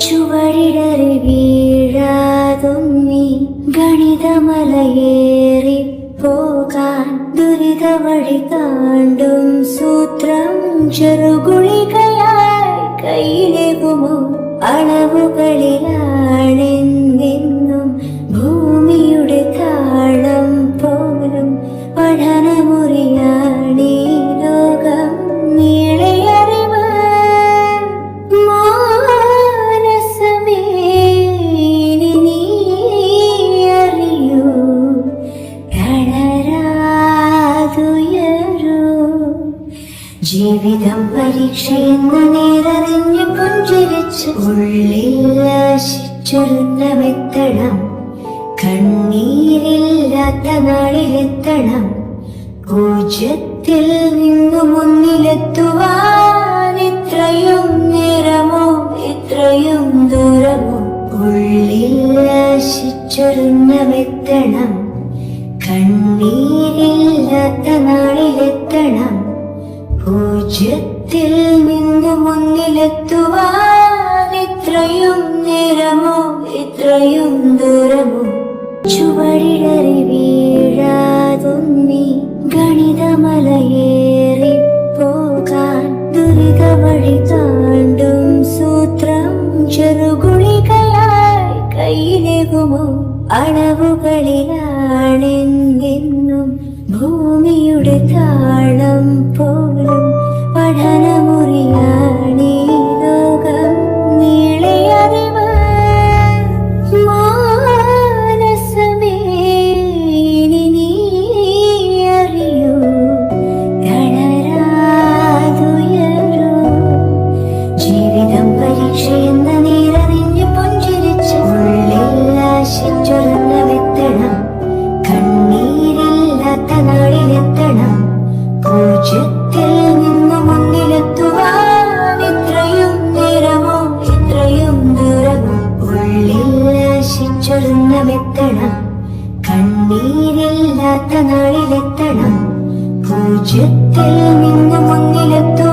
ചുവടിടറി വീഴാതൊന്നി ഗണിതമലയേറി പോകാൻ ദുരിത വഴി താണ്ടും സൂത്രം ചെറുകുളികളായി കയ്യിലേകുമോ അളവുകളിലാണെന്നും ഭൂമിയുടെ താളം പോലും പഠനമുറിയാണീ ലോകം നീളെ അറിവ് മാനസമേ നീ അറിയൂ തളരാതുയരൂ ജീവിതം പരീക്ഷയെന്ന നേരറിഞ്ഞ് പുഞ്ചിരിച്ച് ഉള്ളിൽ ആശിച്ചൊരുന്നമെത്തണം കണ്ണീരില്ലാത്ത നാളിലെത്തണം പൂജ്യത്തിൽ നിന്നു മുന്നിലെത്തുവാൻ ഇത്രയും നേരമോ ഇത്രയും ദൂരമോ ഉള്ളിൽ ആശിച്ചൊരുന്നമെത്തണം കണ്ണീരില്ലാത്ത നാളിലെത്തണം പൂജ്യത്തിൽ നിന്നു മുന്നിലെത്തുവാൻ ഇത്രയും നേരമോ ഇത്രയും ദൂരമോ ചുവടിടറി വീഴാതൊന്നി ഗണിതമലയേറി പോകാൻ ദുരിത വഴി താണ്ടും സൂത്രം ചെറുകുളികളായി കയ്യിലേകുമോ അളവുകളിലാണെന്നും ഭൂമിയുടെ താളം പോലും പഠനമുറിയാണീ ലോകം നീളെ അറിവ് മാനസമേ നീ അറിയൂ തളരാതുയരൂ ജീവിതം പരീക്ഷയെന്ന നേരറിഞ്ഞ് പുഞ്ചിരിച്ച് ഉള്ളിൽ ആശിച്ചൊരുന്നമെത്തണം കണ്ണീരില്ലാത്ത നാളിലെത്തണം പൂജ്യത്തിൽ നിന്നു മുന്നിലെത്തുവാൻ ഇത്രയും നേരമോ ഇത്രയും ദൂരമോ ഉള്ളിൽ ആശിച്ചൊരുന്നമെത്തണം കണ്ണീരില്ലാത്ത നാളിലെത്തണം പൂജ്യത്തിൽ നിന്നു മുന്നിലെത്തുവാൻ